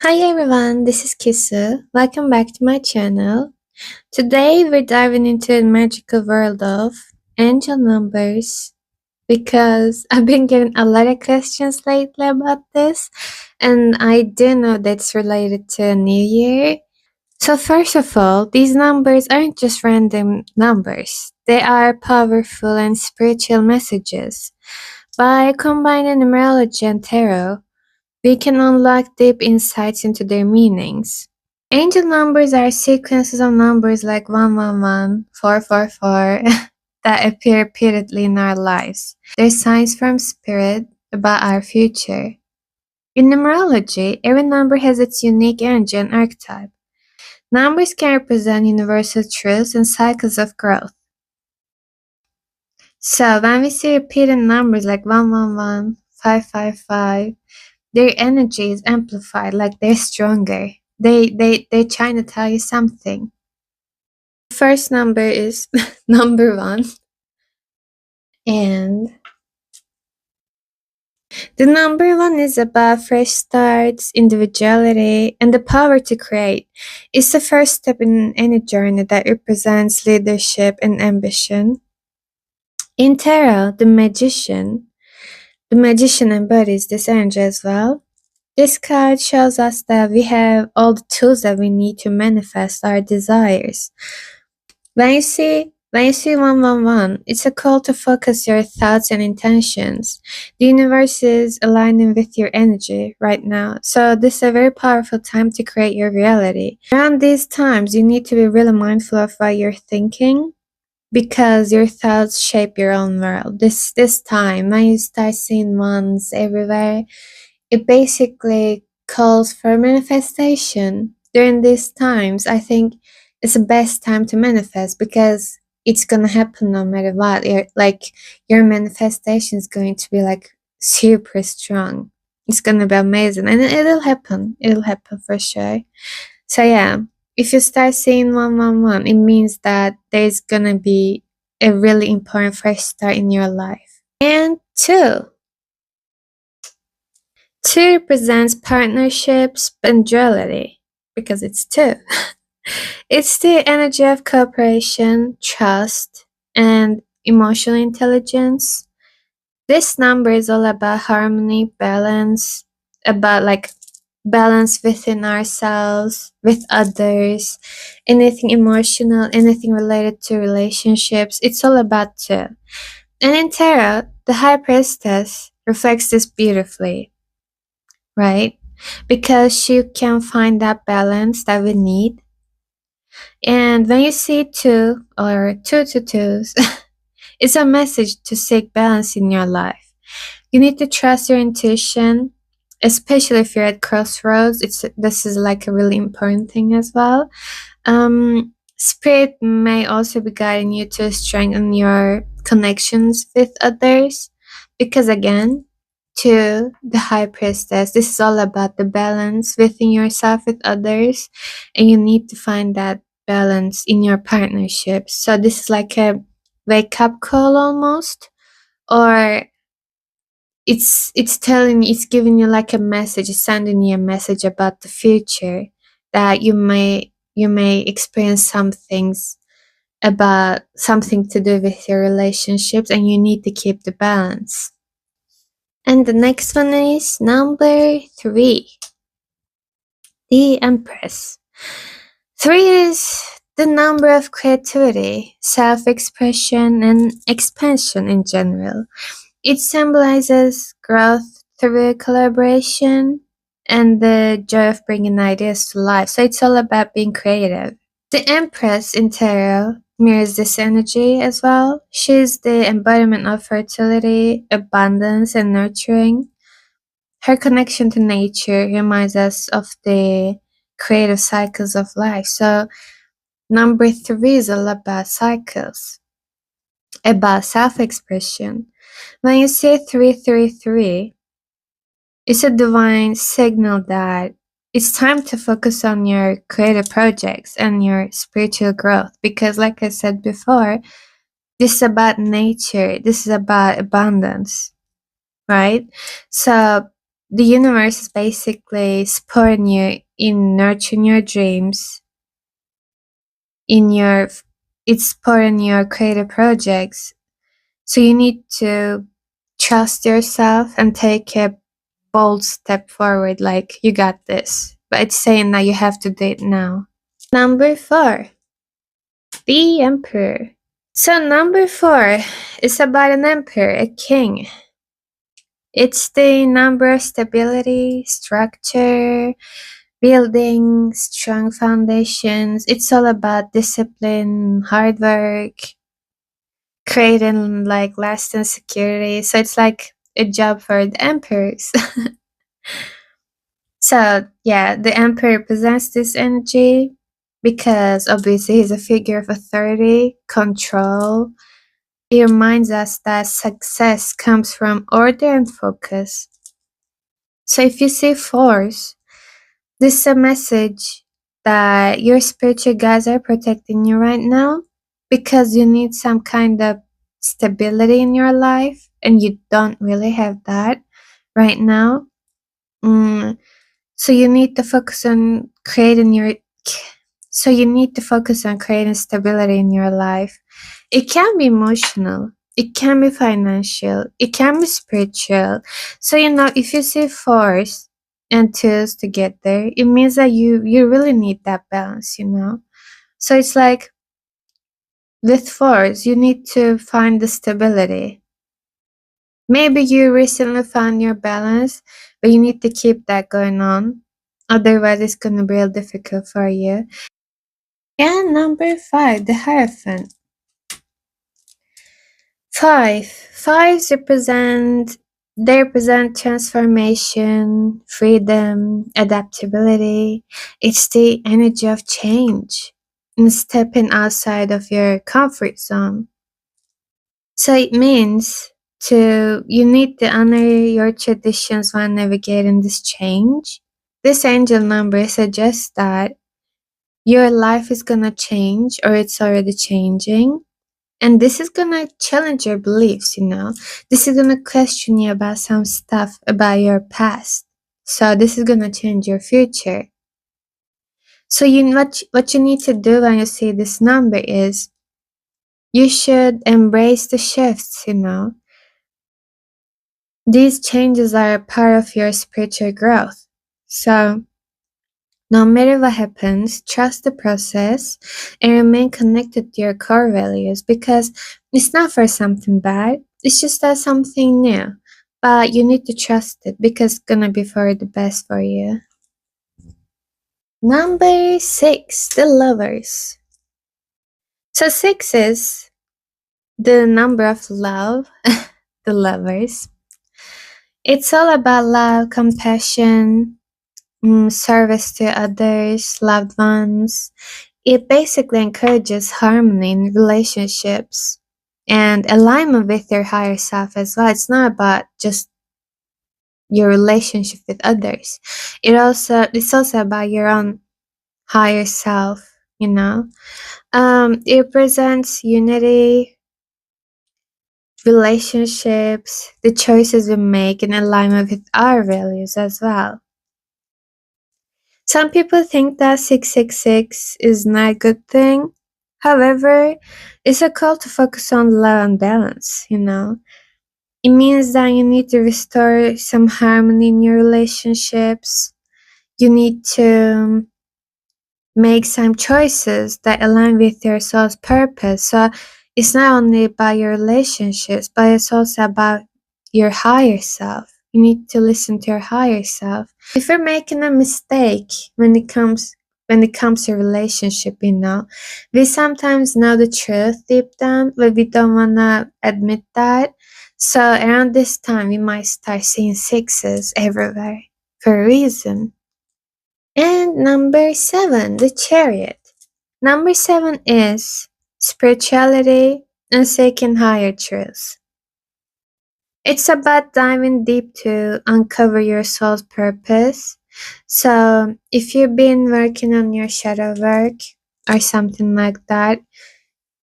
Hi everyone, this is Kisu. Welcome back to my channel. Today we're diving into the magical world of angel numbers because I've been getting a lot of questions lately about this and I do know that's related to New Year. So first of all, these numbers aren't just random numbers. They are powerful and spiritual messages. By combining numerology and tarot, we can unlock deep insights into their meanings. Angel numbers are sequences of numbers like 111, 444 that appear repeatedly in our lives. They're signs from spirit about our future. In numerology, every number has its unique energy and archetype. Numbers can represent universal truths and cycles of growth. So when we see repeated numbers like 111, 555, their energy is amplified, like they're stronger. They're trying to tell you something. The first number is number 1, and the number 1 is about fresh starts, individuality, and the power to create. It's the first step in any journey that represents leadership and ambition. In tarot, the magician embodies this energy as well. This card shows us that we have all the tools that we need to manifest our desires. When you see 111, it's a call to focus your thoughts and intentions. The universe is aligning with your energy right now. So this is a very powerful time to create your reality. Around these times, you need to be really mindful of what you're thinking because your thoughts shape your own world. This time, when you start seeing ones everywhere, it basically calls for manifestation. During these times, I think it's the best time to manifest because it's gonna happen no matter what. Your manifestation is going to be like super strong. It's gonna be amazing, and it'll happen. It'll happen for sure. So yeah, if you start seeing 111, it means that there's gonna be a really important fresh start in your life. And 2 represents partnerships and duality because it's 2. It's the energy of cooperation, trust, and emotional intelligence. This number is all about harmony, balance, about like balance within ourselves, with others, anything emotional, anything related to relationships. It's all about 2. And in tarot, the high priestess reflects this beautifully, right? Because she can find that balance that we need. And when you see 2 or 2 it's a message to seek balance in your life. You need to trust your intuition, especially if you're at crossroads. This is like a really important thing as well. Spirit may also be guiding you to strengthen your connections with others because again, to the high priestess, this is all about the balance within yourself with others, and you need to find that balance in your partnerships. So this is like a wake up call almost, or it's giving you like a message, it's sending you a message about the future, that you may experience some things about something to do with your relationships, and you need to keep the balance. And the next one is number 3, the Empress. 3 is the number of creativity, self-expression, and expansion in general. It symbolizes growth through collaboration and the joy of bringing ideas to life. So it's all about being creative. The Empress in tarot mirrors this energy as well. She's the embodiment of fertility, abundance, and nurturing. Her connection to nature reminds us of the creative cycles of life. So number 3 is all about cycles, about self-expression. When you say 333, it's a divine signal that it's time to focus on your creative projects and your spiritual growth because like I said before, this is about nature, this is about abundance, right? So the universe is basically supporting you in nurturing your dreams, in your it's supporting your creative projects. So you need to trust yourself and take a bold step forward, like you got this. But it's saying that you have to do it now. Number 4, the Emperor. So number 4 is about an emperor, a king. It's the number of stability, structure, building strong foundations. It's all about discipline, hard work, creating like lasting security. So it's like a job for the emperors. So yeah, the emperor possesses this energy because obviously he's a figure of authority, control. It reminds us that success comes from order and focus. So if you see force, this is a message that your spiritual guides are protecting you right now because you need some kind of stability in your life and you don't really have that right now. Mm, so you need to focus on creating your so you need to focus on creating stability in your life. It can be emotional, it can be financial, it can be spiritual. So if you see force and tools to get there, it means that you really need that balance. So it's like with force, you need to find the stability. Maybe you recently found your balance, but you need to keep that going on. Otherwise, it's going to be real difficult for you. And number 5, the Hierophant. Fives represent transformation, freedom, adaptability. It's the energy of change and stepping outside of your comfort zone. So it means you need to honor your traditions while navigating this change. This angel number suggests that your life is gonna change or it's already changing. And this is gonna challenge your beliefs. This is gonna question you about some stuff about your past. So this is gonna change your future. So what you need to do when you see this number is you should embrace the shifts. These changes are a part of your spiritual growth. So no matter what happens, trust the process and remain connected to your core values because it's not for something bad, it's just that something new. But you need to trust it because it's gonna be for the best for you. Number 6, the Lovers. So 6 is the number of love, the Lovers. It's all about love, compassion, service to others, loved ones. It basically encourages harmony in relationships and alignment with your higher self as well. It's not about just your relationship with others. It's also about your own higher self. It represents unity, relationships, the choices we make in alignment with our values as well. Some people think that 666 is not a good thing. However, it's a call to focus on love and balance. It means that you need to restore some harmony in your relationships. You need to make some choices that align with your soul's purpose. So it's not only about your relationships, but it's also about your higher self. You need to listen to your higher self. If you're making a mistake when it comes to relationship, we sometimes know the truth deep down, but we don't wanna admit that. So around this time, we might start seeing sixes everywhere for a reason. And number 7, the Chariot. Number 7 is spirituality and seeking higher truths. It's about diving deep to uncover your soul's purpose. So, if you've been working on your shadow work or something like that,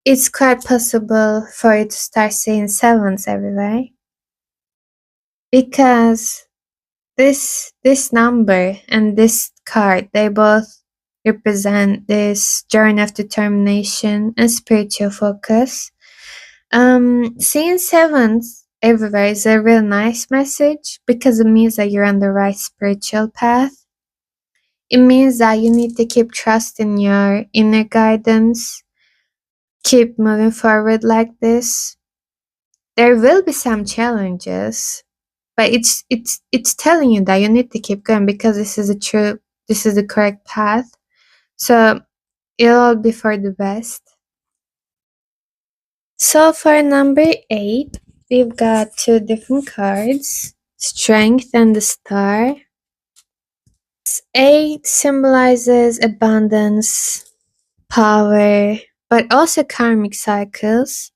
it's quite possible for you to start seeing sevens everywhere. Because this number and this card, they both represent this journey of determination and spiritual focus. Seeing sevens everywhere is a real nice message because it means that you're on the right spiritual path. It means that you need to keep trusting your inner guidance, keep moving forward like this. There will be some challenges, but it's telling you that you need to keep going because this is the correct path. So it'll all be for the best. So for number 8, we've got two different cards, Strength and the Star. 8 symbolizes abundance, power, but also karmic cycles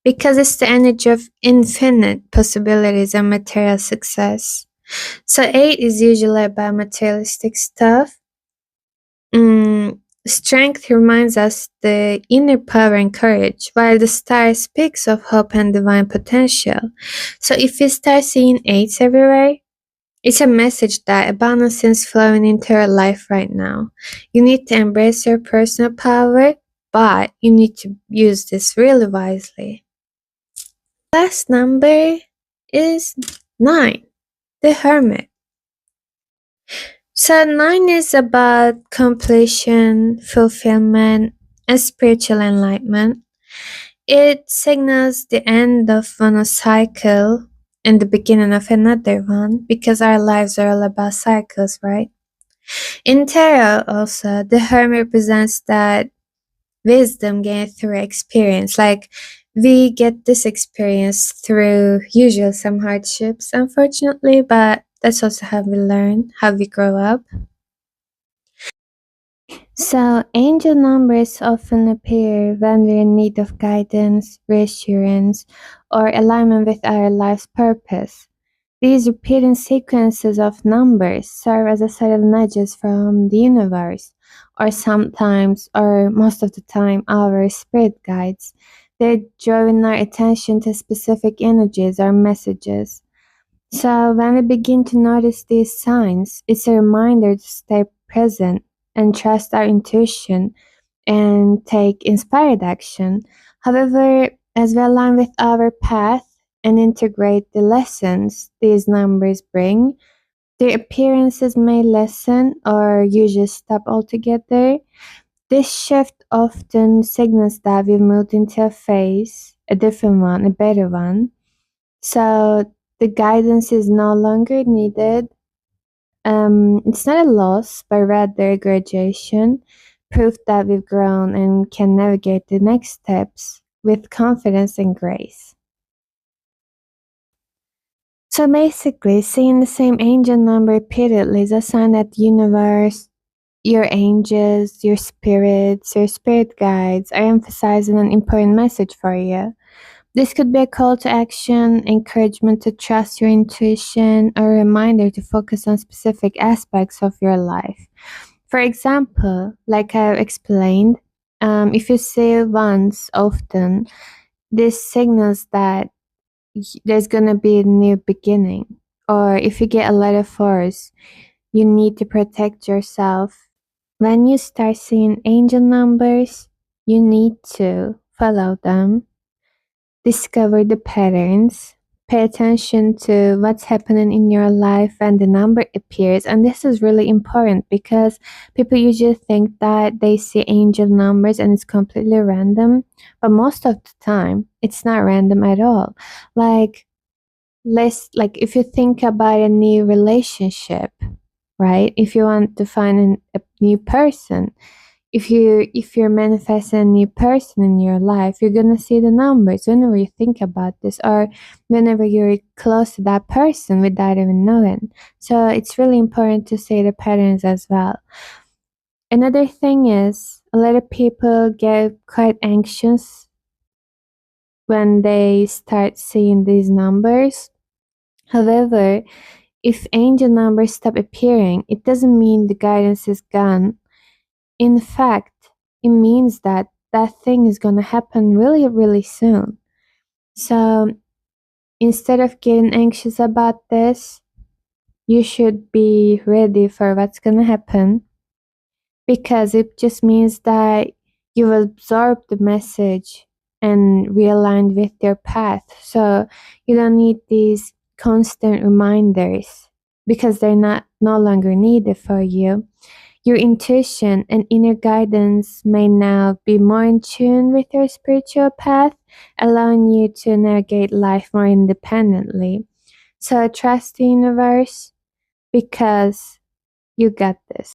because it's the energy of infinite possibilities and material success. So 8 is usually about materialistic stuff. Strength reminds us the inner power and courage, while the star speaks of hope and divine potential. So if you start seeing 8s everywhere, it's a message that abundance is flowing into your life right now. You need to embrace your personal power, but you need to use this really wisely. Last number is 9, the Hermit. So 9 is about completion, fulfillment, and spiritual enlightenment. It signals the end of one cycle and the beginning of another one because our lives are all about cycles, right? In tarot also, the Hermit represents that wisdom gained through experience. Like we get this experience through usual some hardships, unfortunately, but that's also how we learn, how we grow up. So, angel numbers often appear when we're in need of guidance, reassurance, or alignment with our life's purpose. These repeating sequences of numbers serve as a subtle nudges from the universe, or sometimes, or most of the time, our spirit guides. They're drawing our attention to specific energies or messages. So, when we begin to notice these signs, it's a reminder to stay present and trust our intuition and take inspired action. However, as we align with our path and integrate the lessons these numbers bring, their appearances may lessen or usually stop altogether. This shift often signals that we've moved into a phase, a different one, a better one. So the guidance is no longer needed. It's not a loss, but rather a graduation, proof that we've grown and can navigate the next steps with confidence and grace. So basically, seeing the same angel number repeatedly is a sign that the universe, your angels, your spirits, your spirit guides are emphasizing an important message for you. This could be a call to action, encouragement to trust your intuition, or a reminder to focus on specific aspects of your life. For example, like I explained, if you say once often, this signals that there's gonna be a new beginning. Or if you get a lot of force, you need to protect yourself. When you start seeing angel numbers, you need to follow them, discover the patterns, pay attention to what's happening in your life when the number appears. And this is really important because people usually think that they see angel numbers and it's completely random, but most of the time it's not random at all. Like if you think about a new relationship, right? If you want to find a new person, if you're manifesting a new person in your life, you're gonna see the numbers whenever you think about this or whenever you're close to that person without even knowing. So it's really important to see the patterns as well. Another thing is a lot of people get quite anxious when they start seeing these numbers. However, if angel numbers stop appearing, it doesn't mean the guidance is gone. In fact, it means that that thing is going to happen really, really soon. So instead of getting anxious about this, you should be ready for what's gonna happen, because it just means that you've absorbed the message and realigned with your path. So you don't need these constant reminders because they're not no longer needed for you. Your intuition and inner guidance may now be more in tune with your spiritual path, allowing you to navigate life more independently. So trust the universe because you got this.